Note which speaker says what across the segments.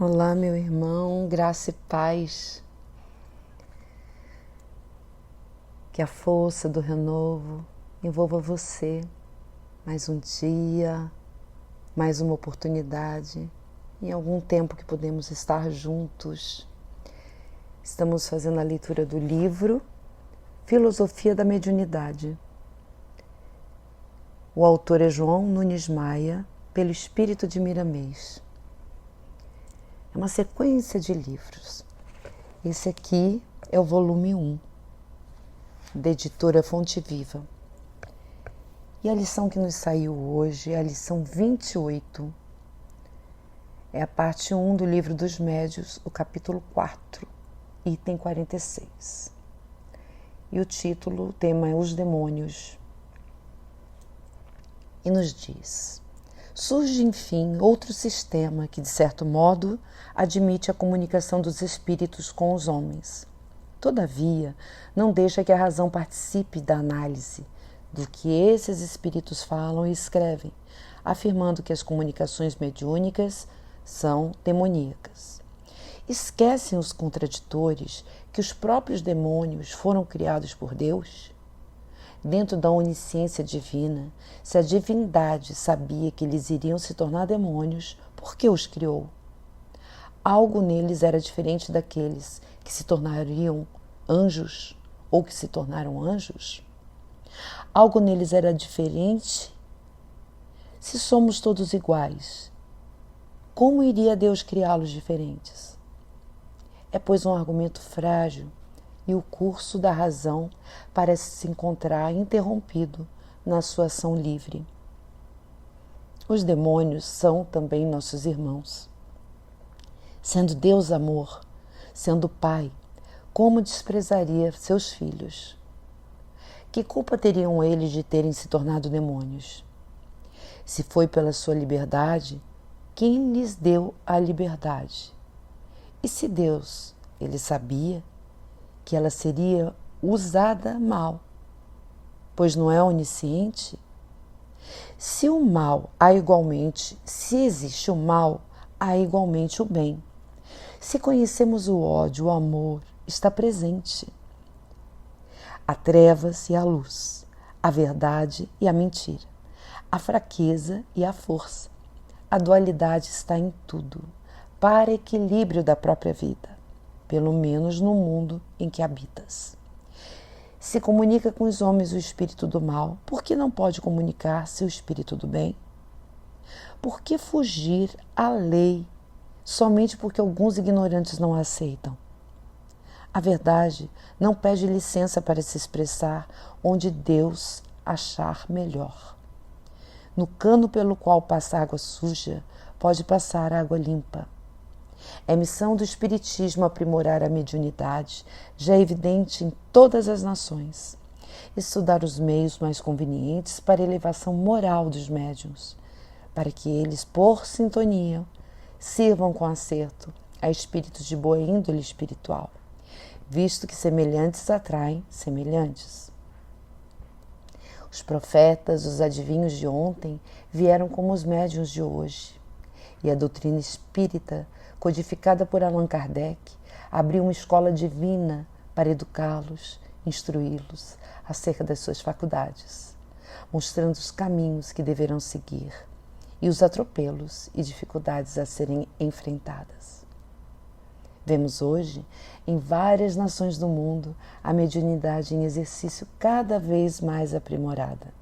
Speaker 1: Olá, meu irmão, graça e paz. Que a força do renovo envolva você. Mais um dia, mais uma oportunidade, em algum tempo que podemos estar juntos. Estamos fazendo a leitura do livro Filosofia da Mediunidade. O autor é João Nunes Maia, pelo Espírito de Miramês. É uma sequência de livros. Esse aqui é o volume 1, da editora Fonte Viva. E a lição que nos saiu hoje é a lição 28. É a parte 1 do livro dos Médiuns, o capítulo 4, item 46. E o título, o tema é Os Demônios. E nos diz: surge, enfim, outro sistema que, de certo modo, admite a comunicação dos espíritos com os homens. Todavia, não deixa que a razão participe da análise do que esses espíritos falam e escrevem, afirmando que as comunicações mediúnicas são demoníacas. Esquecem os contraditores que os próprios demônios foram criados por Deus? Dentro da onisciência divina, se a divindade sabia que eles iriam se tornar demônios, por que os criou? Algo neles era diferente daqueles que se tornariam anjos ou que se tornaram anjos? Algo neles era diferente? Se somos todos iguais, como iria Deus criá-los diferentes? É, pois, um argumento frágil e o curso da razão parece se encontrar interrompido na sua ação livre. Os demônios são também nossos irmãos. Sendo Deus amor, sendo Pai, como desprezaria seus filhos? Que culpa teriam eles de terem se tornado demônios? Se foi pela sua liberdade, quem lhes deu a liberdade? E se Deus, ele sabia que ela seria usada mal, pois não é onisciente? Se o mal há igualmente, se existe o mal, há igualmente o bem. Se conhecemos o ódio, o amor está presente. Há trevas e a luz, a verdade e a mentira, a fraqueza e a força. A dualidade está em tudo, para equilíbrio da própria vida, pelo menos no mundo em que habitas. Se comunica com os homens o espírito do mal, por que não pode comunicar-se o espírito do bem? Por que fugir à lei somente porque alguns ignorantes não a aceitam? A verdade não pede licença para se expressar onde Deus achar melhor. No cano pelo qual passa água suja, pode passar água limpa. É missão do Espiritismo aprimorar a mediunidade, já evidente em todas as nações. Estudar os meios mais convenientes para a elevação moral dos médiuns, para que eles, por sintonia, sirvam com acerto a espíritos de boa índole espiritual, visto que semelhantes atraem semelhantes. Os profetas, os adivinhos de ontem vieram como os médiuns de hoje, e a doutrina espírita, codificada por Allan Kardec, abriu uma escola divina para educá-los, instruí-los acerca das suas faculdades, mostrando os caminhos que deverão seguir e os atropelos e dificuldades a serem enfrentadas. Vemos hoje, em várias nações do mundo, a mediunidade em exercício cada vez mais aprimorada,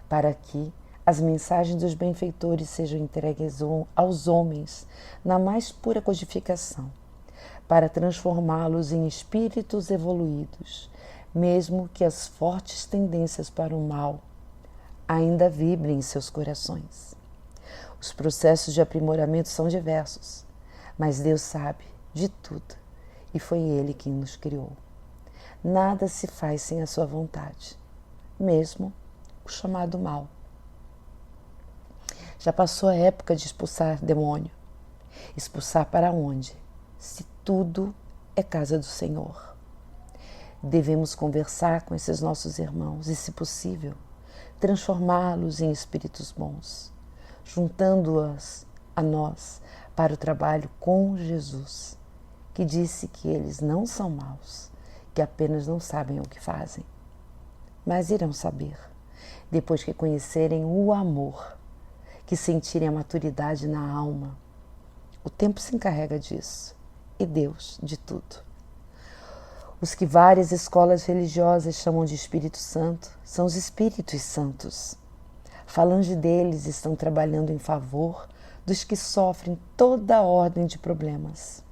Speaker 1: para que as mensagens dos benfeitores sejam entregues aos homens na mais pura codificação, para transformá-los em espíritos evoluídos, mesmo que as fortes tendências para o mal ainda vibrem em seus corações. Os processos de aprimoramento são diversos, mas Deus sabe de tudo e foi Ele quem nos criou. Nada se faz sem a sua vontade, mesmo o chamado mal. Já passou a época de expulsar demônio. Expulsar para onde? Se tudo é casa do Senhor. Devemos conversar com esses nossos irmãos e, se possível, transformá-los em espíritos bons, juntando-os a nós para o trabalho com Jesus, que disse que eles não são maus, que apenas não sabem o que fazem. Mas irão saber, depois que conhecerem o amor, que sentirem a maturidade na alma. O tempo se encarrega disso, e Deus de tudo. Os que várias escolas religiosas chamam de Espírito Santo são os Espíritos Santos. Falange deles estão trabalhando em favor dos que sofrem toda a ordem de problemas.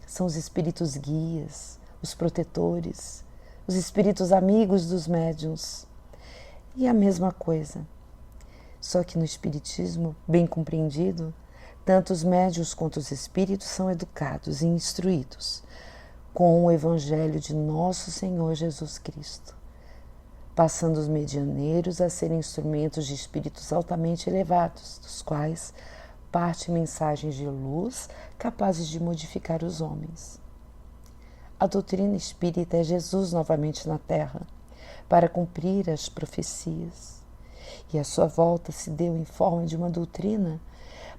Speaker 1: São os espíritos guias, os protetores, os espíritos amigos dos médiuns. E a mesma coisa. Só que no espiritismo, bem compreendido, tanto os médiuns quanto os espíritos são educados e instruídos com o Evangelho de Nosso Senhor Jesus Cristo, passando os medianeiros a serem instrumentos de espíritos altamente elevados, dos quais partem mensagens de luz capazes de modificar os homens. A doutrina espírita é Jesus novamente na Terra, para cumprir as profecias, e a sua volta se deu em forma de uma doutrina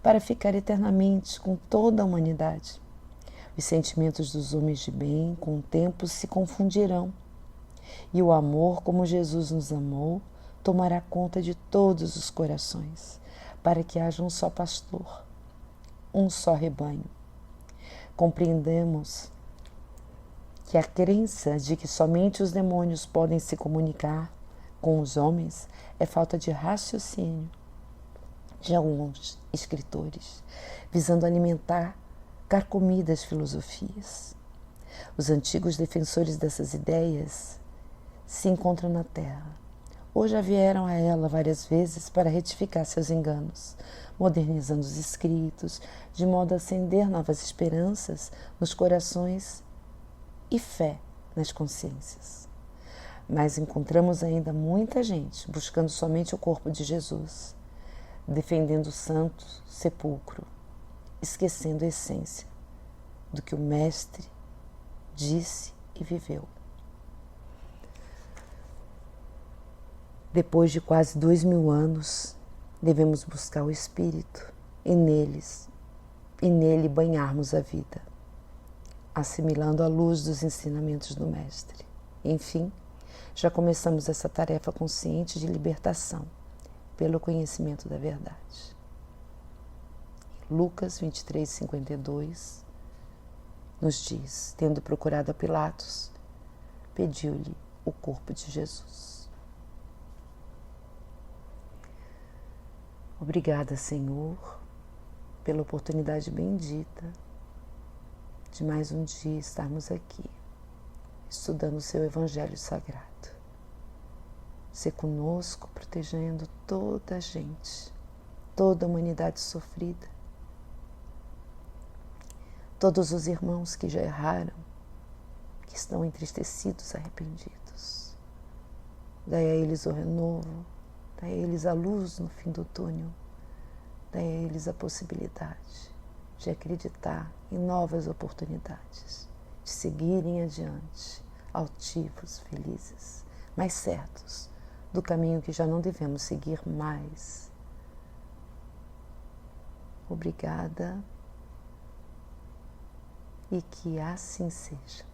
Speaker 1: para ficar eternamente com toda a humanidade. Os sentimentos dos homens de bem, com o tempo, se confundirão, e o amor, como Jesus nos amou, tomará conta de todos os corações, para que haja um só pastor, um só rebanho. Compreendemos que a crença de que somente os demônios podem se comunicar com os homens é falta de raciocínio de alguns escritores, visando alimentar carcomidas filosofias. Os antigos defensores dessas ideias se encontram na Terra. Hoje já vieram a ela várias vezes para retificar seus enganos, modernizando os escritos, de modo a acender novas esperanças nos corações e fé nas consciências. Mas encontramos ainda muita gente buscando somente o corpo de Jesus, defendendo o santo sepulcro, esquecendo a essência do que o Mestre disse e viveu. Depois de quase 2000 anos, devemos buscar o Espírito e nele banharmos a vida, assimilando a luz dos ensinamentos do Mestre. Enfim, já começamos essa tarefa consciente de libertação pelo conhecimento da verdade. Lucas 23:52 nos diz: tendo procurado a Pilatos, pediu-lhe o corpo de Jesus. Obrigada, Senhor, pela oportunidade bendita de mais um dia estarmos aqui, estudando o seu Evangelho Sagrado. Sê conosco, protegendo toda a gente, toda a humanidade sofrida, todos os irmãos que já erraram, que estão entristecidos, arrependidos. Dai a eles o renovo, dai a eles a luz no fim do túnel, dai a eles a possibilidade de acreditar em novas oportunidades, de seguirem adiante, altivos, felizes, mas certos do caminho que já não devemos seguir mais. Obrigada. E que assim seja.